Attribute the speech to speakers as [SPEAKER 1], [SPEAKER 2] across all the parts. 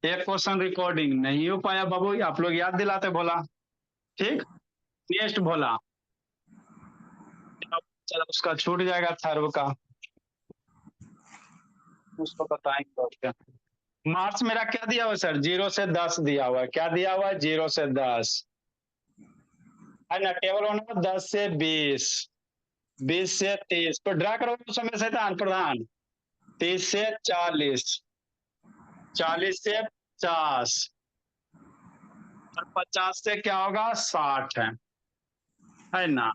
[SPEAKER 1] एक question recording नहीं हो पाया बाबू, आप लोग याद दिलाते भोला। ठीक, नेक्स्ट भोला। चलो उसका छूट जाएगा थर्व का, उसको बताएंगे और क्या। मार्क्स मेरा क्या दिया हुआ है सर? 0 से 10 दिया हुआ है। क्या दिया हुआ है? 0 से 10 है ना। टेबल होना 10 से 20, 20 से 30, तो ड्रा करो समय शैतान प्रधान। 30 से 40, 40 से 50, और 50 से क्या होगा? 60 है ना।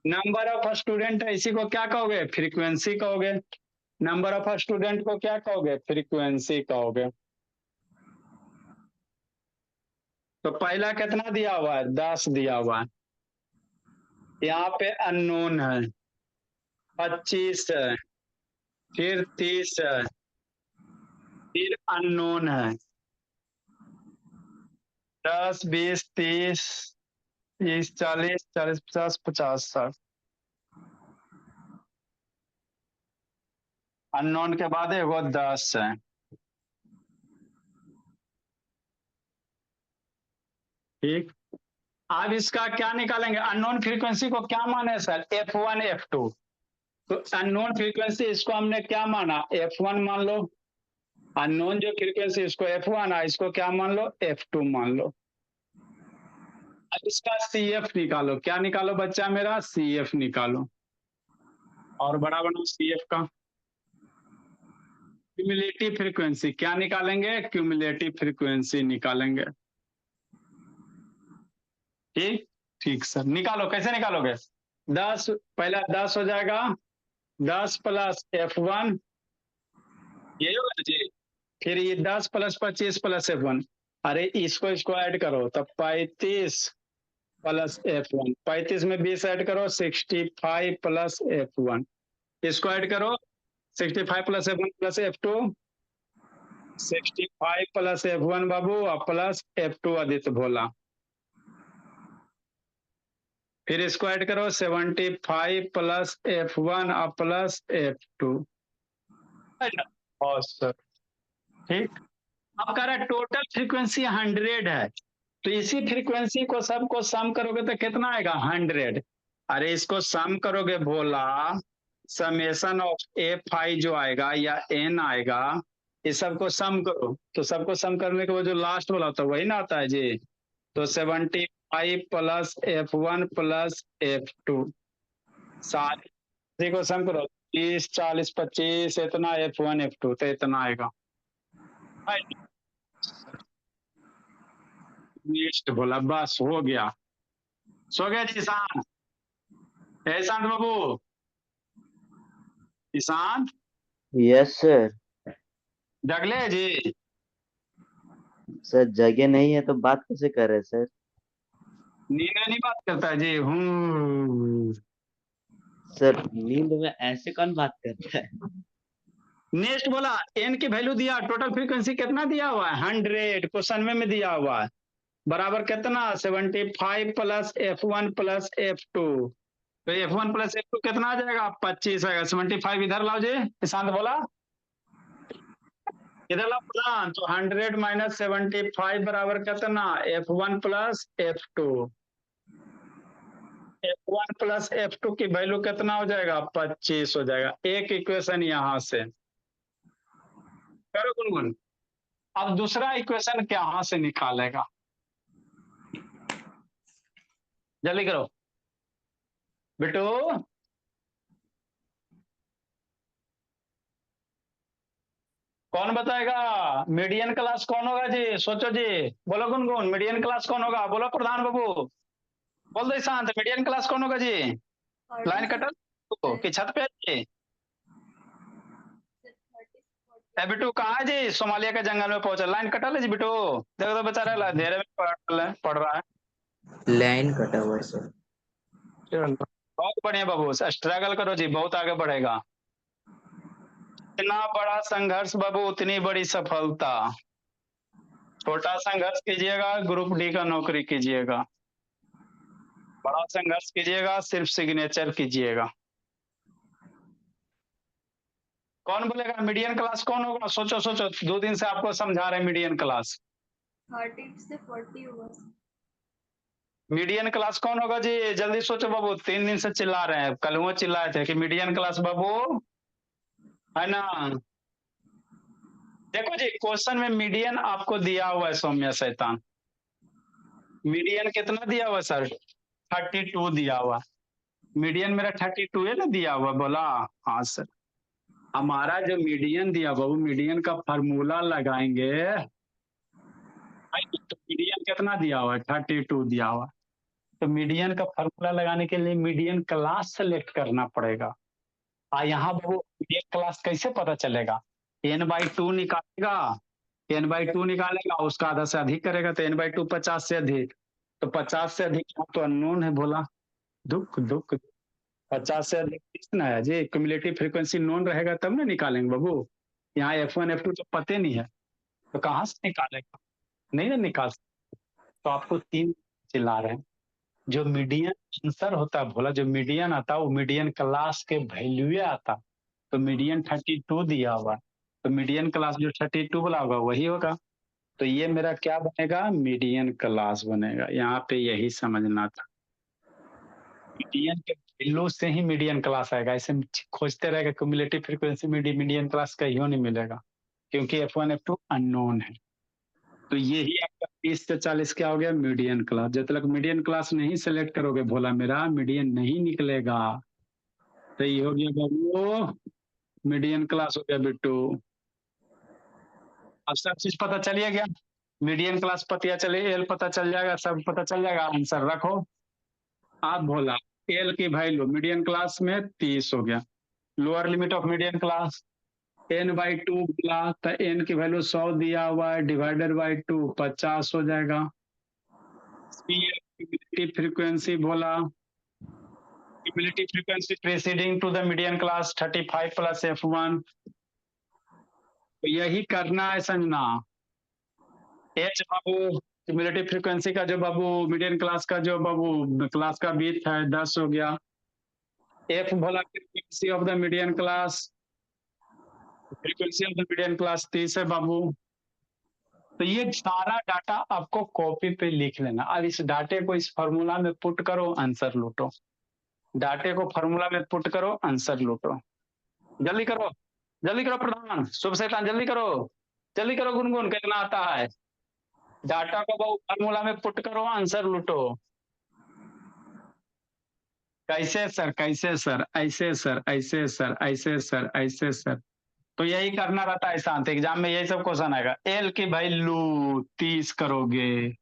[SPEAKER 1] नंबर ऑफ स्टूडेंट है, इसी को क्या कहोगे? फ्रीक्वेंसी कहोगे। नंबर ऑफ स्टूडेंट को क्या कहोगे? फ्रीक्वेंसी कहोगे। तो पहला कितना दिया हुआ है? 10 दिया हुआ है। यहाँ पे अननोन है। 25 है, फिर 30 है, फिर अननोन है। 10, 20, 30, 30, 40, 40, 50, 50, 60। अननोन के बाद एगो 10 है। ठीक, अब इसका क्या निकालेंगे? अननोन फ्रीक्वेंसी को क्या माने सर? F1 F2। तो अननोन फ्रीक्वेंसी इसको हमने क्या माना? F1 मान लो। अननोन जो फ्रीक्वेंसी इसको F1 है, इसको क्या मान लो? F2 मान लो। अब इसका CF निकालो। क्या निकालो बच्चा मेरा? CF निकालो। और बड़ा बनाओ CF का। क्यूमुलेटिव फ्रीक्वेंसी क्या निकालेंगे? क्यूमुलेटिव फ्रीक्वेंसी निकालेंगे। ठीक, ठीक सर, निकालो। कैसे निकालोगे? 10, पहला 10 हो जाएगा। 10 प्लस F1, ये होगा जी। फिर ये 10 प्लस 25 प्लस F1। अरे इसको इसको ऐड करो, तब 35 प्लस F1। 35 में 20 ऐड करो, 65 प्लस F1। इसको ऐड करो, 65 plus F1 plus F2। 65 plus F1 बाबू, और प्लस F2 आदित्य भोला। फिर इसको ऐड करो, 75 प्लस F1 और प्लस F2। सर ठीक। अब कह रहा है टोटल फ्रीक्वेंसी 100 है, तो इसी फ्रीक्वेंसी को सबको सम करोगे तो कितना आएगा? 100। अरे इसको सम करोगे भोला, समेशन ऑफ एफ आई जो आएगा या एन आएगा, इस सबको सम करो, तो सबको सम करने के वो जो लास्ट वाला होता है वही ना आता है जी। तो 75 प्लस F1 प्लस F2, सारे को सम करो। 30, 40, 25, इतना F1 F2, तो इतना आएगा। नेक्स्ट बोला, बस हो गया। सो गया जी ईशान? ईशांत बाबू, ईशांत
[SPEAKER 2] यस सर।
[SPEAKER 1] जगले जी?
[SPEAKER 2] सर जगह नहीं है तो बात कैसे कर रहे हैं सर?
[SPEAKER 1] नींद नहीं बात करता है जी? हूँ।
[SPEAKER 2] सर नींद में ऐसे कौन बात करता है?
[SPEAKER 1] नेक्स्ट बोला, एन की वैल्यू दिया, टोटल फ्रीक्वेंसी कितना दिया हुआ है? 100, क्वेश्चन में दिया हुआ है। बराबर कितना? 75 प्लस F1 प्लस F2। तो F1 प्लस F2 कितना आ जाएगा? 25 आएगा। 75 इधर लाओ जी, ईशांत बोला इधर लाओ प्रधान। तो 100 माइनस 75 बराबर कितना? F1 plus F2। F1 plus F2 की वैल्यू कितना हो जाएगा? 25 हो जाएगा। एक इक्वेशन यहां से करो गुनगुन। अब दूसरा इक्वेशन कहाँ से निकालेगा? जल्दी करो बेटू। कौन बताएगा? मीडियन क्लास कौन होगा जी? सोचो जी। बोलो गुनगुन, मीडियन क्लास कौन होगा? बोलो प्रधान बाबू। बोल दो शांत, मीडियन क्लास कौन होगा जी? लाइन कटल कि छत पे है जी? ए बिटू कहाँ है जी? सोमालिया के जंगल में पहुंचा, लाइन कटल है जी बिटू? देखो तो बेचारा अंधेरे में पढ़ रहा है।
[SPEAKER 3] लाइन कटा हुआ है सर।
[SPEAKER 1] बहुत बढ़िया बाबू, स्ट्रगल करो जी, बहुत आगे बढ़ेगा। इतना बड़ा संघर्ष बाबू, उतनी बड़ी सफलता। छोटा संघर्ष कीजिएगा, ग्रुप डी का नौकरी कीजिएगा। बड़ा संघर्ष कीजिएगा, सिर्फ सिग्नेचर कीजिएगा। कौन बोलेगा मीडियन क्लास कौन होगा? सोचो सोचो, 2 दिन से आपको समझा रहे हैं मीडियन क्लास।
[SPEAKER 4] 30 से 40 होगा सर।
[SPEAKER 1] मीडियन क्लास कौन होगा जी? जल्दी सोचो बाबू, 3 दिन से चिल्ला रहे हैं, कल वो चिल्लाए थे कि मीडियन क्लास बाबू, है ना? देखो जी, क्वेश्चन में मीडियन आपको दिया हुआ है सौम्या शैतान। मीडियन कितना दिया हुआ सर? 32 दिया हुआ। मीडियन मेरा 32 है ना दिया हुआ, बोला हाँ सर। हमारा जो मीडियन दिया हुआ, वो मीडियन का फार्मूला लगाएंगे। तो मीडियन कितना दिया हुआ है? 32 दिया हुआ। तो मीडियन का फार्मूला लगाने के लिए मीडियन क्लास सेलेक्ट करना पड़ेगा। यहाँ वो मीडियन क्लास कैसे पता चलेगा? n/2 निकालेगा, n/2 निकालेगा, उसका आधा से अधिक करेगा तो n/2 50 से अधिक, तो 50 से अधिक तो अननोन है, बोला दुख दुख। 50 से अधिक कितना है जी? क्यूमुलेटिव फ्रीक्वेंसी नोन रहेगा तब ना निकालेंगे बाबू। यहाँ F1 F2 तो पते नहीं है, तो कहाँ से निकालेगा? नहीं ना निकाल सकते। तो आपको 3 चिल्ला रहे हैं। जो मीडियन आंसर होता है भोला, जो मीडियन आता है वो मीडियन क्लास के वैल्यू आता। तो मीडियन 32 दिया हुआ, तो मीडियन क्लास जो 32 वाला होगा वही होगा। तो ये मेरा क्या बनेगा? मीडियन क्लास बनेगा। यहाँ पे यही समझना था, मीडियन के वैल्यू से ही मीडियन क्लास आएगा। ऐसे खोजते रहेगा क्यूमुलेटिव फ्रीक्वेंसी मीडियन क्लास कहीं नहीं मिलेगा, क्योंकि F1 F2 अननोन है। तो यही आपका 30 से 40 क्या हो गया? Median class. जब तक मीडियन क्लास नहीं सेलेक्ट करोगे भोला मेरा, मीडियन नहीं निकलेगा। तो ये हो गया बाबू, मीडियन क्लास हो गया बिट्टू। अब सब चीज पता चलिए गया, मीडियन क्लास पता चले, एल पता चल जाएगा, सब पता चल जाएगा। आंसर रखो आप भोला। एल की वैल्यू मीडियन क्लास में 30 हो गया। Lower limit of median class n/2 बोला, तो n की वैल्यू 100 दिया हुआ है, डिवाइडेड बाई 2 50 हो जाएगा। क्यूमुलेटिव फ्रीक्वेंसी बोला, cumulative frequency preceding to the median class 35 plus F1। तो यही करना है संजना। एच बाबू क्यूमुलेटिव फ्रीक्वेंसी का जो बाबू मीडियन क्लास का जो बाबू क्लास का बीट है 10 हो गया। एफ बोला frequency of the median class, frequency of the median class 30 है बाबू। तो ये सारा डाटा आपको कॉपी पे लिख लेना। अब इस डाटे को इस फॉर्मूला में पुट करो, आंसर लूटो। डाटे को फॉर्मूला में पुट करो, आंसर लूटो। जल्दी करो, जल्दी करो प्रधान, शुभ शैतान, जल्दी करो, जल्दी करो गुनगुन, कितना आता है? डाटा को बहु फॉर्मूला में पुट करो, आंसर लूटो। कैसे सर, कैसे सर, ऐसे सर, ऐसे सर, ऐसे सर, ऐसे सर। तो यही करना रहता है शांत एग्जाम में, यही सब क्वेश्चन आएगा। एल की वैल्यू 30 करोगे,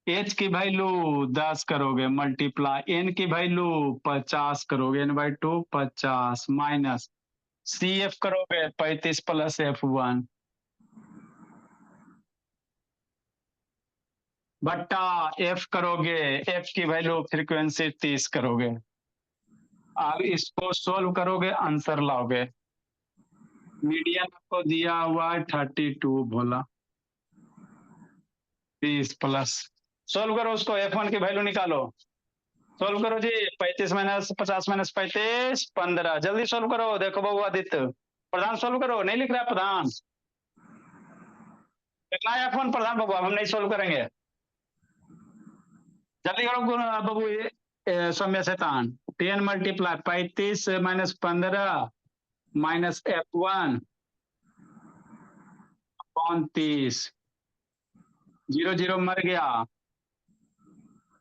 [SPEAKER 1] एच की वैल्यू 10 करोगे, मल्टीप्लाई एन की वैल्यू 50 करोगे, n/2 50 माइनस सी एफ करोगे 35 प्लस F1 बट्टा एफ करोगे, एफ की वैल्यू फ्रीक्वेंसी 30 करोगे। अब इसको सोल्व करोगे, आंसर लाओगे। मीडियन आपको दिया हुआ है 32 भोला, 30 प्लस, सोल्व करो उसको, F1 की वैल्यू निकालो। सोल्व करो जी, 35 माइनस 50 माइनस 35 15, जल्दी सोल्व करो। देखो बाबू आदित्य प्रधान सोल्व करो, नहीं लिख रहा है प्रधान, कितना है F1 प्रधान बाबू? अब हम नहीं सोल्व करेंगे, जल्दी करो बाबू। सौम्य शैतान 10 multiply 35 minus 15 minus F1 upon 30, 0 0 मर गया,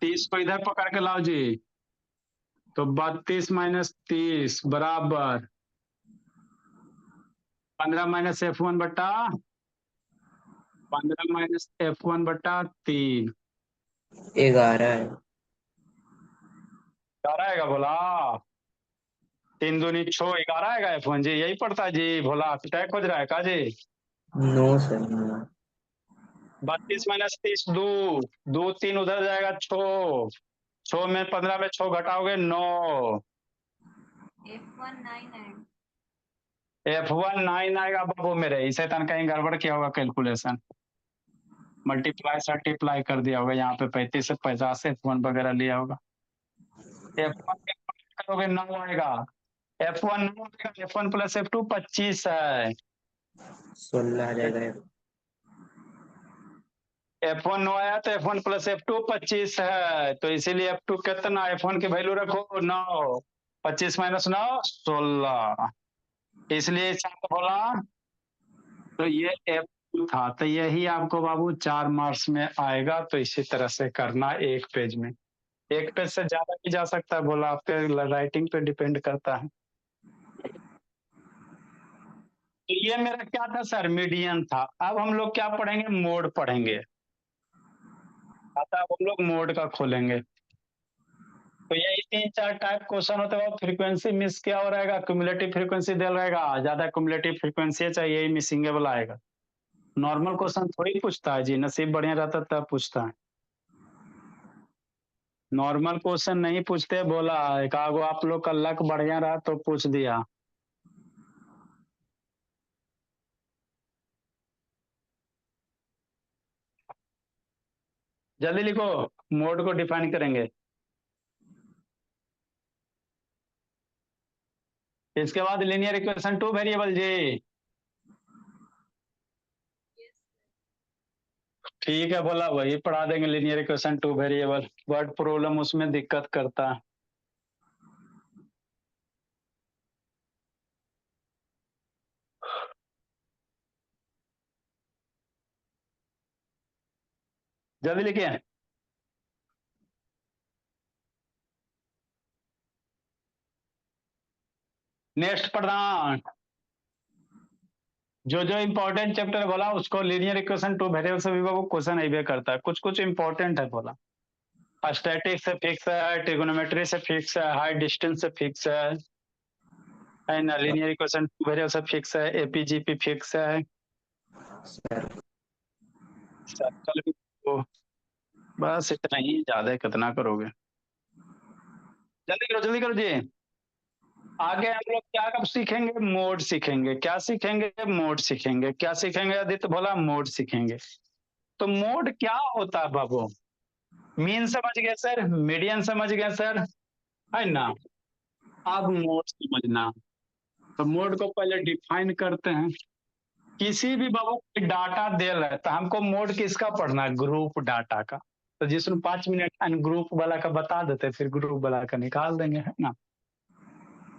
[SPEAKER 1] 30 को इधर पकड़ के लाओ जी, तो 32 माइनस 30 बराबर 15 माइनस F1 बट्टा 15 माइनस F1 बट्टा 3,
[SPEAKER 3] 11 है।
[SPEAKER 1] क्या रहेगा बोला? 3 दूनी 6, 11 आएगा F1 जी, यही पड़ता है जी भोला। टैग खोज रहा है का जी?
[SPEAKER 3] 9 सर 9।
[SPEAKER 1] 32 माइनस 30 2, 2 3 उधर जाएगा 6, 6 में 15 में 6 घटाओगे 9,
[SPEAKER 4] F1 9 है।
[SPEAKER 1] F1 9 आएगा बाबू मेरे। इसे तन कहीं गड़बड़ किया होगा कैलकुलेशन, मल्टीप्लाई सल्टीप्लाई कर दिया होगा, यहाँ पे 35 से 50 F1 वगैरह लिया होगा। F1 करोगे 9 आएगा, F1 F1 प्लस F2 25 है।
[SPEAKER 3] 16 आ जाएगा ये।
[SPEAKER 1] F1 9 आया तो F1 प्लस F2 25 है, तो इसीलिए F2 कितना, F1 की वैल्यू रखो 9, 25 माइनस 9 16, इसलिए साथ बोला। तो ये F2 था, तो यही आपको बाबू 4 मार्क्स में आएगा। तो इसी तरह से करना एक पेज में, एक पेज से ज्यादा भी जा सकता है, बोला आपके राइटिंग पे डिपेंड करता है। तो ये मेरा क्या था सर, मीडियन था। अब हम लोग क्या पढ़ेंगे, मोड पढ़ेंगे। आता हम लोग मोड का खोलेंगे। तो यही 3-4 टाइप क्वेश्चन होते हैं। फ्रीक्वेंसी मिस क्या हो रहेगा, क्यूमुलेटिव फ्रीक्वेंसी दे रहेगा, ज्यादा क्यूमुलेटिव फ्रीक्वेंसी चाहिए, यही मिसिंगेबल आएगा। नॉर्मल क्वेश्चन थोड़ी पूछता है जी, नसीब बढ़िया रहता तब पूछता है। नॉर्मल क्वेश्चन नहीं पूछते, बोला एक आगो आप लोग का लक बढ़िया रहा तो पूछ दिया। जल्दी लिखो, मोड को डिफाइन करेंगे। इसके बाद लीनियर इक्वेशन 2 वेरिएबल जी। ठीक है, बोला वही पढ़ा देंगे, linear equation 2 variable. Word problem उसमें दिक्कत करता है। जल्दी लिखिए। नेक्स्ट प्रधान, जो जो इंपॉर्टेंट चैप्टर बोला उसको लीनियर इक्वेशन 2 वेरिएबल से भी वो क्वेश्चन अइबे करता है। कुछ कुछ इंपॉर्टेंट है बोला। स्टैटिक से फिक्स है, ट्रिगोनोमेट्री से फिक्स है, हाई डिस्टेंस से फिक्स है ना, लीनियर इक्वेशन 2 वेरिएबल से फिक्स है, एपीजीपी फिक्स है,
[SPEAKER 3] सर
[SPEAKER 1] सर्कल भी। तो बस इतना ही, ज्यादा कितना करोगे। जल्दी करो जी। आगे हम लोग क्या कब सीखेंगे, मोड सीखेंगे। क्या सीखेंगे, मोड सीखेंगे। क्या सीखेंगे, आदित्य बोला मोड सीखेंगे। तो मोड क्या होता है बाबू, मीन समझ गए सर, मीडियन समझ गए सर, है ना। अब मोड समझना। तो मोड को पहले डिफाइन करते हैं। किसी भी बाबू डाटा दे रहा है तो हमको मोड किसका पढ़ना है, ग्रुप डाटा का। तो जिसमें 5 मिनट अनग्रुप वाला का बता देते, फिर ग्रुप वाला का निकाल देंगे, है ना।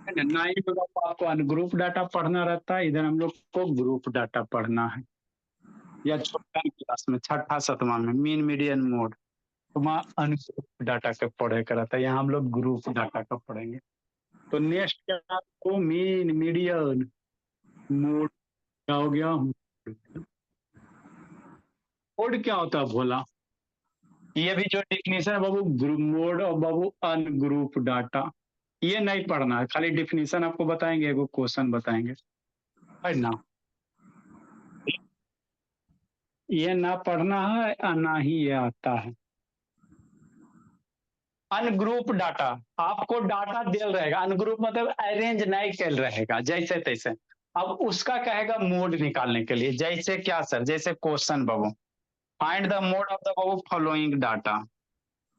[SPEAKER 1] 9 में आपको अनग्रुप डाटा पढ़ना रहता है, इधर हम लोग को ग्रुप डाटा पढ़ना है। या छोटा क्लास में 6ठा-7वां में मीन मीडियन मोड, तो वहाँ अनग्रुप डाटा का पढ़े का रहता है, यहाँ हम लोग ग्रुप डाटा का पढ़ेंगे। तो नेक्स्ट क्या आपको, मीन मीडियन मोड क्या हो गया। मोड क्या होता है भोला, ये भी जो डिफिनेशन है बाबू, ग्रुप मोड और बाबू अनग्रुप डाटा, ये नहीं पढ़ना है, खाली डिफिनेशन आपको बताएंगे, एगो क्वेश्चन बताएंगे, है ना। ये ना पढ़ना है और ना ही ये आता है। अनग्रुप डाटा, आपको डाटा दिल रहेगा, अनग्रुप मतलब अरेंज नहीं कर रहेगा जैसे तैसे। अब उसका कहेगा मोड निकालने के लिए, जैसे क्या सर, जैसे question Babu, find the mode of the Babu following data.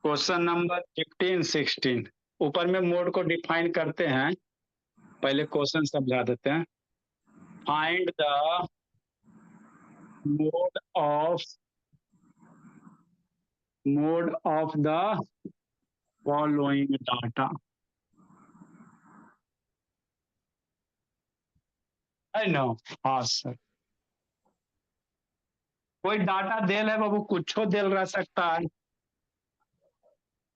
[SPEAKER 1] Question number 15-16, ऊपर में मोड को डिफाइन करते हैं, पहले क्वेश्चन समझा देते हैं। Find the mode of the following data, है ना। हाँ सर, कोई डाटा देल है बाबू, कुछ देल रह सकता है।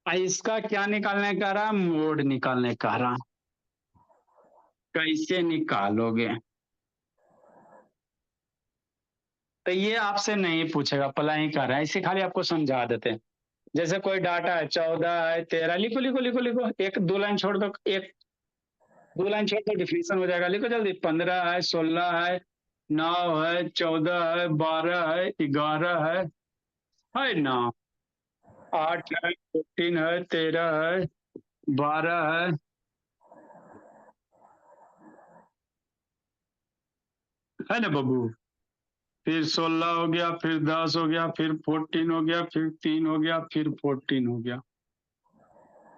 [SPEAKER 1] इसका क्या निकालने का रहा, मोड निकालने का रहा। कैसे निकालोगे, तो ये आपसे नहीं पूछेगा, पहला ही कर रहा है, इसे खाली आपको समझा देते हैं। जैसे कोई डाटा है 14 है 13, लिखो लिखो लिखो लिखो, एक दो लाइन छोड़ दो, एक दो लाइन छोड़ दो डिफिनेशन हो जाएगा, लिखो जल्दी। 15 है, 16 है, 9 है, 14 है, 12 है, 11 है ना, 8 है, 14 है, 13 है, 12 है ना बाबू। फिर 16 हो गया, फिर 10 हो गया, फिर 14 हो गया, फिर 3 हो गया, फिर 14 हो गया,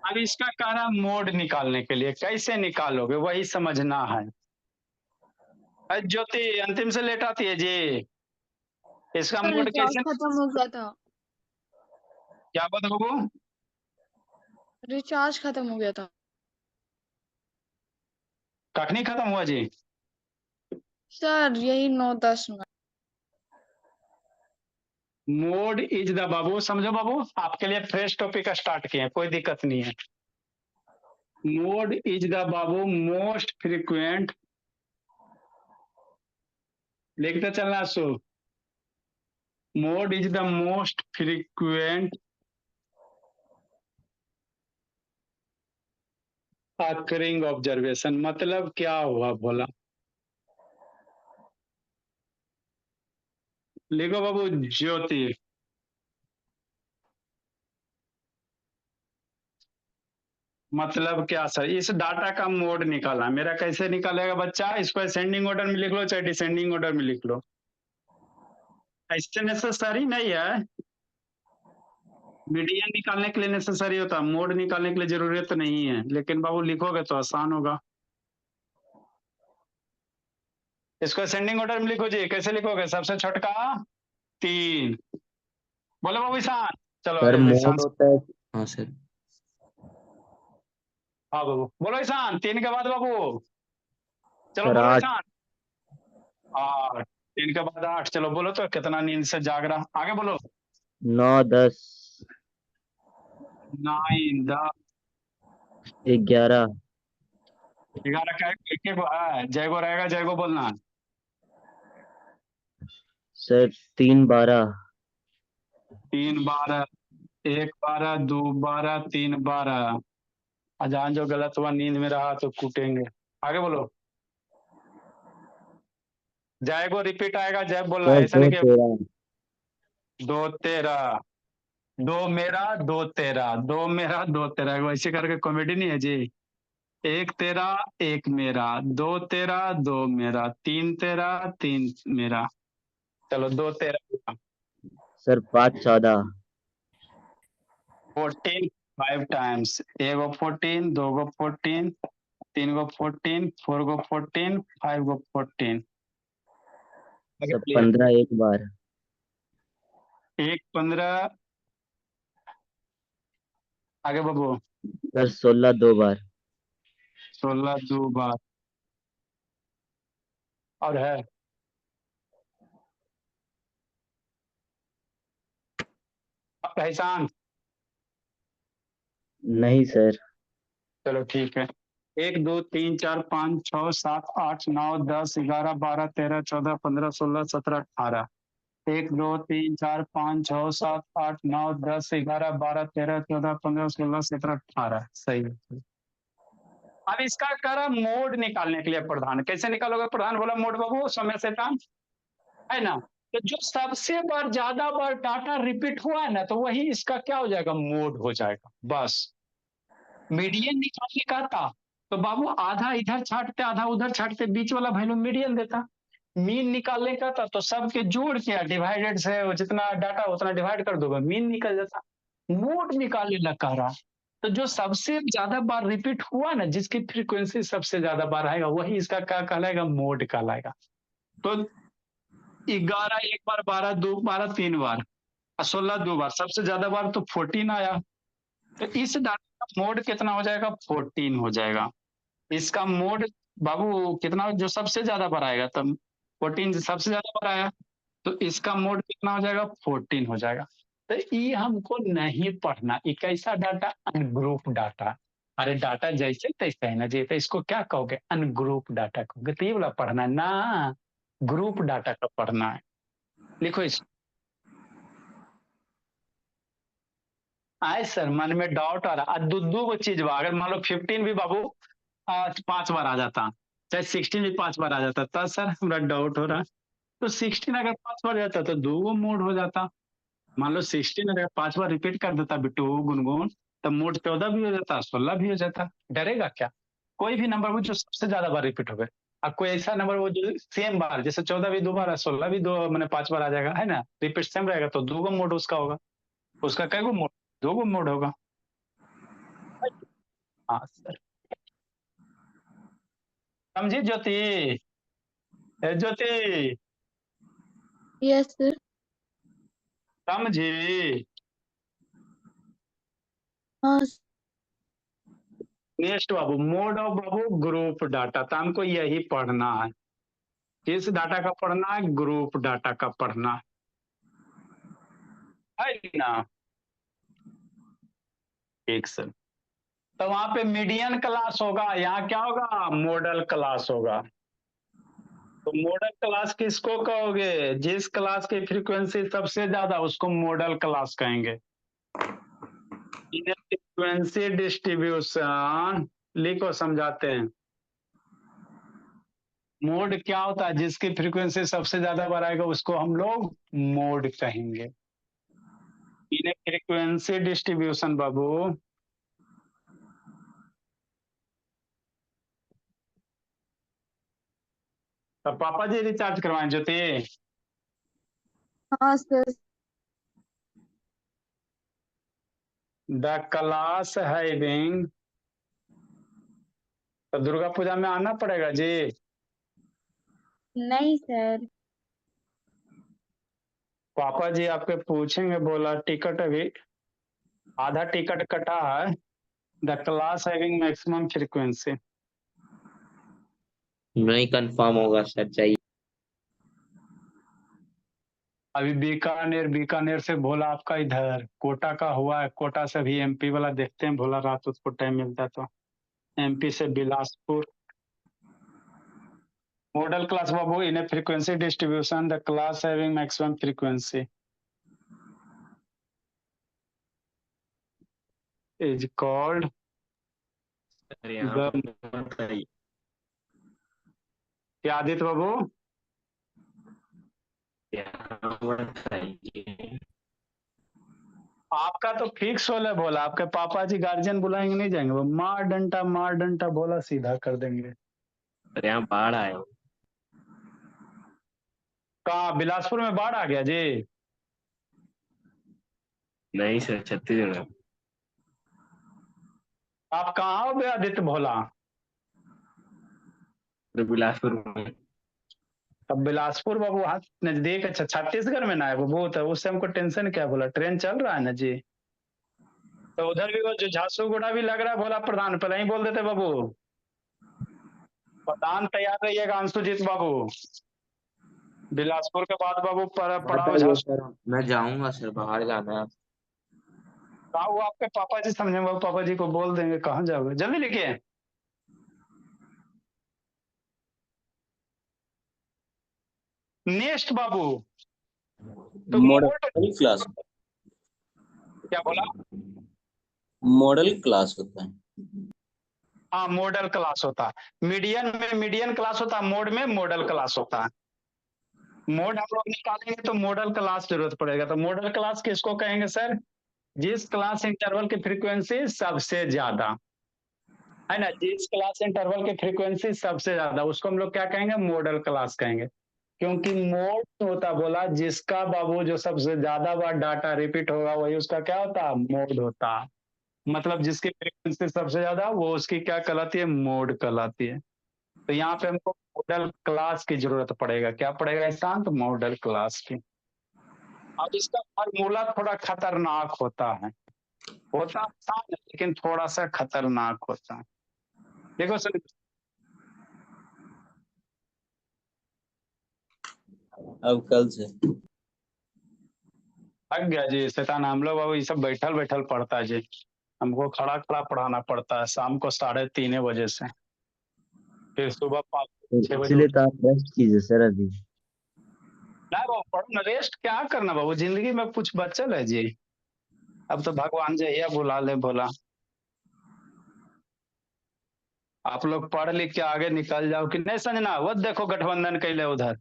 [SPEAKER 1] अब इसका कह रहा मोड निकालने के लिए, कैसे निकालोगे वही समझना है। ज्योति अंतिम से लेट आती है जी, इसका
[SPEAKER 5] सर
[SPEAKER 1] मोड
[SPEAKER 5] रिचार्ज
[SPEAKER 1] कैसे,
[SPEAKER 5] खत्म हो गया था।
[SPEAKER 1] क्या बात बाबू,
[SPEAKER 5] रिचार्ज खत्म हो गया था
[SPEAKER 1] कखनी खत्म हुआ जी?
[SPEAKER 5] सर, यही 9-10 मिनट।
[SPEAKER 1] मोड इज द, बाबू समझो बाबू, आपके लिए फ्रेश टॉपिक स्टार्ट किए, कोई दिक्कत नहीं है। मोड इज द बाबू मोस्ट फ्रीक्वेंट, लिखते चलना so, mode is the most frequent occurring observation. मतलब क्या हुआ बोला, लिखो बाबू ज्योति। मतलब क्या सर, इस डाटा का मोड निकाला, मेरा कैसे निकालेगा बच्चा, इसको असेंडिंग ऑर्डर में लिख लो चाहे डिसेंडिंग ऑर्डर में लिख लो, ऐसे नेसेसरी नहीं है। मीडियन निकालने के लिए नेसेसरी होता है, मोड निकालने के लिए जरूरत नहीं है, लेकिन बाबू लिखोगे तो आसान होगा। इसको असेंडिंग ऑर्डर में लिखो जी, कैसे लिखोगे, सबसे छोटका 3, बोलो बाबू ईशान, चलो
[SPEAKER 2] सर
[SPEAKER 1] ईशान,
[SPEAKER 2] मोड होता है।
[SPEAKER 3] हाँ सर।
[SPEAKER 1] हाँ बाबू बोलो ईशान, 3 के बाद बाबू, चलो
[SPEAKER 2] सर
[SPEAKER 1] बोलो
[SPEAKER 2] 8।
[SPEAKER 1] ईशान, 8, 3 के बाद 8, चलो बोलो तो कितना नींद से जाग रहा, आगे बोलो।
[SPEAKER 2] 9, 10,
[SPEAKER 1] 9, 10,
[SPEAKER 2] 11।
[SPEAKER 1] 11 का एक एक है, जय को रहेगा, जय को बोलना।
[SPEAKER 2] सर 3, 12।
[SPEAKER 1] 3, 12, 1, 12, 2, 12, 3, 12। अजान जो गलत हुआ नींद में रहा तो कूटेंगे, आगे बोलो। जय को रिपीट आएगा, जय बोलना है,
[SPEAKER 2] सर
[SPEAKER 1] ऐसा
[SPEAKER 2] 2,
[SPEAKER 1] नहीं कि
[SPEAKER 2] 13।
[SPEAKER 1] 2 13, 2 मेरा 2 तेरा, 2 मेरा 2 तेरा, वैसे करके कॉमेडी नहीं है जी। 1 तेरा 1 मेरा, 2 तेरा 2 मेरा, 3 तेरा 3 मेरा, चलो 2 तेरा,
[SPEAKER 2] सर 5, 14।
[SPEAKER 1] 14 5 टाइम्स, 1 गो 14, 2 गो 14, 3 गो 14, 4 गो 14, 5 गो 14,
[SPEAKER 2] सर 15 एक बार।
[SPEAKER 1] 1 15, आगे बाबू।
[SPEAKER 2] सर 16 2 बार।
[SPEAKER 1] 16 2 बार, और है पहचान,
[SPEAKER 2] नहीं सर।
[SPEAKER 1] चलो ठीक है। 1 2 3 4 5 6 7 8 9 10 11 12 13 14 15 16 17 18, 1 2 3 4 5 6 7 8 9 10 11 12 13 14 15 16 17 18, सही है। अब इसका करा मोड निकालने के लिए प्रधान, कैसे निकालोगे प्रधान, बोला मोड बाबू समय से काम है ना, तो जो सबसे बार ज्यादा बार डाटा रिपीट हुआ है ना, तो वही इसका क्या हो जाएगा, मोड हो जाएगा बस। मीडियन निकालने का था तो बाबू आधा इधर छाटते आधा उधर छाटते, बीच वाला वैल्यू मीडियन देता। मीन निकालने का था तो सबके जोड़ के डिवाइडेड से जितना डाटा उतना डिवाइड कर दोगे, मीन निकल जाता। मोड निकालने लग कह रहा, तो जो सबसे ज्यादा बार रिपीट हुआ ना, जिसकी फ्रीक्वेंसी सबसे ज्यादा बार आएगा वही इसका क्या कहलाएगा, मोड कहलाएगा। तो 11 एक बार, 12 2 12 3 बार, 16 2 बार, सबसे ज्यादा बार तो 14 आया, तो इस डाटा का मोड कितना हो जाएगा, 14 हो जाएगा। इसका मोड बाबू कितना, जो सबसे ज्यादा बार आएगा, तो 14 सबसे ज्यादा बार आया, तो इसका मोड कितना हो जाएगा, 14 हो जाएगा। तो ये हमको नहीं पढ़ना, ये कैसा डाटा, अनग्रुप डाटा। अरे डाटा जैसे तैसे है ना जी, तो इसको क्या कहोगे, अनग्रुप डाटा कहोगे, तो ये वाला पढ़ना है ना, ग्रुप डाटा का पढ़ना है। लिखो इस, आए सर मन में डाउट आ रहा, दो दो चीज बा, अगर मान लो 15 भी बाबू 5 बार आ जाता, चाहे 16 भी 5 बार आ जाता, तब सर हमरा डाउट हो रहा, तो 16 अगर 5 बार जाता तो 2 मोड हो जाता। मान लो 16 अगर 5 बार रिपीट कर देता बिट्टू गुनगुन, तो मोड 14 भी हो जाता, 16 भी हो जाता। डरेगा क्या, कोई भी नंबर वो जो सबसे ज्यादा बार रिपीट हो गए, अब कोई ऐसा नंबर वो जो सेम बार, जैसे 14 भी 2 बार है, 16 भी 2 मैंने 5 बार आ जाएगा, है ना, रिपीट सेम रहेगा, तो 2 मोड उसका होगा, उसका कई गो मोड, 2 मोड होगा। हाँ सर। समझी ज्योति? ए ज्योति,
[SPEAKER 5] यस सर।
[SPEAKER 1] समझी?
[SPEAKER 5] हाँ
[SPEAKER 1] next Babu, mode of Babu group data, तो हमको यही पढ़ना है। किस डाटा का पढ़ना है? ग्रुप डाटा का पढ़ना है ना। एक सर, तो वहां पे मीडियन क्लास होगा, यहाँ क्या होगा? मॉडल क्लास होगा। तो मॉडल क्लास किसको कहोगे? जिस क्लास की फ्रीक्वेंसी सबसे ज्यादा उसको मॉडल क्लास कहेंगे। फ्रीक्वेंसी डिस्ट्रीब्यूशन लिखो, समझाते हैं। मोड क्या होता है? जिसकी फ्रीक्वेंसी सबसे ज्यादा बढ़ाएगा उसको हम लोग मोड कहेंगे। इन्हें फ्रीक्वेंसी डिस्ट्रीब्यूशन बाबू। तो पापा जी रिचार्ज करवाएं ज्योति।
[SPEAKER 5] हाँ सर।
[SPEAKER 1] द क्लास हैविंग, तो दुर्गा पूजा में आना पड़ेगा जी।
[SPEAKER 5] नहीं सर।
[SPEAKER 1] पापा जी आपके पूछेंगे, बोला टिकट अभी आधा टिकट कटा है। The class having maximum frequency.
[SPEAKER 3] नहीं कंफर्म होगा सर, चाहिए।
[SPEAKER 1] अभी बीकानेर, बीकानेर से भोला आपका इधर कोटा का हुआ है। कोटा से भी एमपी वाला देखते हैं, भोला रात उसको टाइम मिलता है तो। एमपी से Bilaspur. Model class Babu in A frequency distribution the class having maximum frequency is called
[SPEAKER 3] sir यहाँ
[SPEAKER 1] द।
[SPEAKER 3] बताइए।
[SPEAKER 1] क्या आदित्य बाबू?
[SPEAKER 3] यहाँ बताइए।
[SPEAKER 1] आपका तो फिक्स होले भोला, आपके पापा जी गार्जियन बुलाएंगे नहीं जाएंगे, वो मार डंटा भोला सीधा कर देंगे।
[SPEAKER 3] सर यहाँ बाढ़ आया हूँ।
[SPEAKER 1] कहाँ बिलासपुर में बाढ़ आ गया जी?
[SPEAKER 3] नहीं सर, छत्तीसगढ़।
[SPEAKER 1] आप कहाँ हो बे आदित्य भोला?
[SPEAKER 3] सर बिलासपुर में।
[SPEAKER 1] अब बिलासपुर बाबू हाथ नजदीक। अच्छा छत्तीसगढ़ में ना है वो, बहुत है उससे हमको टेंशन क्या बोला, ट्रेन चल रहा है ना जी। तो उधर भी वो जो झारसुगुड़ा भी लग रहा है भोला, प्रधान पहले ही बोल देते बाबू। प्रधान तैयार रहिएगा अंशुजीत बाबू। बिलासपुर के बाद बाबू पड़ाव
[SPEAKER 3] बताइए
[SPEAKER 1] झारसुगुड़ा।
[SPEAKER 3] सर, मैं जाऊंगा सर, बाहर जाना है।
[SPEAKER 1] वो आपके पापा जी समझे बाबू, पापा जी को बोल देंगे। कहाँ जाओगे? जल्दी लिखिए। नेक्स्ट बाबू, तो
[SPEAKER 6] मॉडल
[SPEAKER 1] मोड
[SPEAKER 6] क्लास,
[SPEAKER 1] क्या बोला?
[SPEAKER 6] मॉडल क्लास होता है।
[SPEAKER 1] हाँ मॉडल क्लास होता है। मीडियन में मीडियन क्लास होता है, मोड में मॉडल क्लास होता है। मोड हम लोग निकालेंगे तो मॉडल क्लास जरूरत पड़ेगा। तो मॉडल क्लास किसको कहेंगे सर? जिस क्लास इंटरवल की फ्रीक्वेंसी सबसे ज्यादा है ना, जिस क्लास इंटरवल की फ्रीक्वेंसी सबसे ज्यादा उसको हम लोग क्या कहेंगे? मॉडल क्लास कहेंगे। क्योंकि मोड होता बोला जिसका बाबू जो सबसे ज्यादा बार डाटा रिपीट होगा वही उसका क्या होता है? मोड होता है। मतलब जिसकी फ्रीक्वेंसी सबसे ज्यादा वो उसकी क्या कहलाती है? मोड कहलाती है। तो यहाँ पे हमको मॉडल क्लास की जरूरत पड़ेगा। क्या पड़ेगा शांत? मॉडल क्लास की। अब इसका फार्मूला थोड़ा खतरनाक होता है, होता आसान है लेकिन थोड़ा सा खतरनाक होता है। देखो सर,
[SPEAKER 6] अब कल से
[SPEAKER 1] थक गया जी शैतान। हम लोग बाबू ये सब बैठल बैठल पढ़ता है जी, हमको खड़ा खड़ा पढ़ाना पड़ता है शाम को 3:30 बजे से, फिर सुबह 5-6 बजे
[SPEAKER 2] इसलिए
[SPEAKER 1] उठ।
[SPEAKER 2] तो आप रेस्ट कीजिए सर अभी।
[SPEAKER 1] ना बाबू पढ़ो ना, रेस्ट क्या करना बाबू, जिंदगी में कुछ बचल है जी। अब तो भगवान जहिया बुला ले बोला। आप लोग पढ़ लिख के आगे निकल जाओ कि नहीं संजना। वो देखो गठबंधन कैले उधर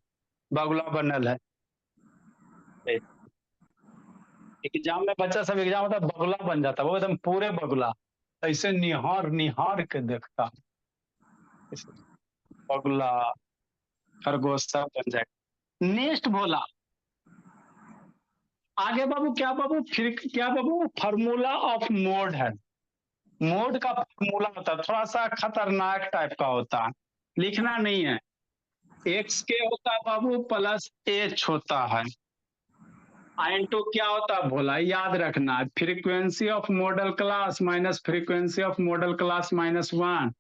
[SPEAKER 1] बगुला बनल है। एग्जाम में बच्चा सब एग्जाम होता है बगुला बन जाता है, वो एकदम पूरे बगुला ऐसे निहार निहार के देखता। बगुला खरगोश सब बन जाएगा। नेक्स्ट बोला आगे बाबू, क्या बाबू? फिर क्या बाबू? फार्मूला ऑफ मोड है। मोड का फॉर्मूला होता है, थोड़ा सा खतरनाक टाइप का होता है, लिखना नहीं है। एक्स के होता है बाबू प्लस एच होता है, इंटू क्या होता है भोला, याद रखना, frequency of model class minus frequency of model class -1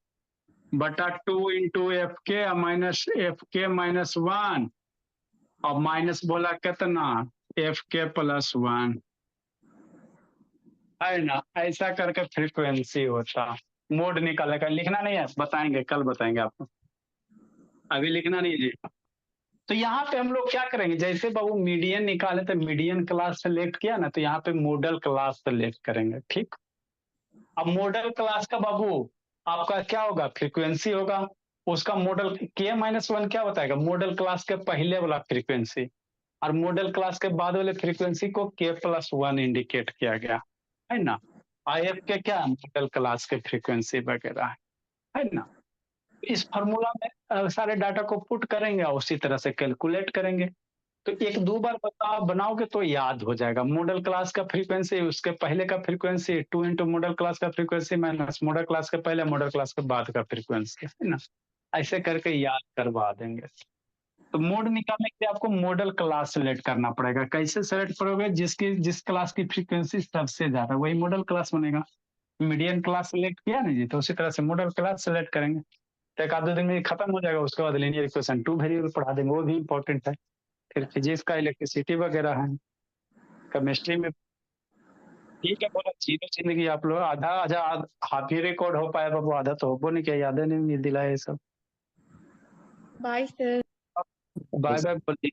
[SPEAKER 1] बटा 2 इंटू एफ के माइनस 1 और माइनस बोला कितना, एफ के प्लस 1 है ना। ऐसा करके फ्रीक्वेंसी होता, मोड निकालेगा, लिखना नहीं है, बताएंगे कल बताएंगे आपको, अभी लिखना नहीं जी। तो यहाँ पे हम लोग क्या करेंगे, जैसे बाबू मीडियन निकाले तो मीडियन क्लास सेलेक्ट किया ना, तो यहाँ पे मॉडल क्लास सेलेक्ट करेंगे, ठीक। अब मॉडल क्लास का बाबू आपका क्या होगा, फ्रीक्वेंसी होगा, उसका मॉडल k-1 क्या बताएगा, मॉडल क्लास के पहले वाला फ्रीक्वेंसी, और मॉडल क्लास के बाद वाले फ्रीक्वेंसी को k+1 इंडिकेट किया गया है ना। IF के क्या मॉडल क्लास के फ्रीक्वेंसी वगैरह है ना। इस फॉर्मूला में सारे डाटा को पुट करेंगे और उसी तरह से कैलकुलेट करेंगे। तो एक दो बार बनाओगे तो याद हो जाएगा। मॉडल क्लास का फ्रीक्वेंसी, उसके पहले का फ्रीक्वेंसी 2 इंटू मॉडल क्लास का फ्रीक्वेंसी माइनस मॉडल क्लास के पहले मॉडल क्लास के बाद का फ्रीक्वेंसी, है ना। ऐसे करके याद करवा देंगे। तो मोड निकालने के लिए आपको मॉडल क्लास सेलेक्ट करना पड़ेगा। कैसे सेलेक्ट करोगे, जिस क्लास की फ्रीक्वेंसी सबसे ज्यादा वही मॉडल क्लास बनेगा। मीडियन क्लास सेलेक्ट किया ना जी, तो उसी तरह से मॉडल क्लास सेलेक्ट करेंगे। तो एक आध दो दिन में खत्म हो जाएगा, उसके बाद लीनियर इक्वेशन 2 वेरिएबल पढ़ा देंगे, वो भी इंपॉर्टेंट है। फिर फिजिक्स का इलेक्ट्रिसिटी वगैरह है, केमिस्ट्री में। ठीक है, बोला जीरो जिंदगी आप लोग आधा आधा हाफ ही रिकॉर्ड हो पाया बाबू, आधा तो हो नहीं किया, याद नहीं दिलाया ये सब।
[SPEAKER 5] Bye, sir.
[SPEAKER 1] बाय बाय बोलिए।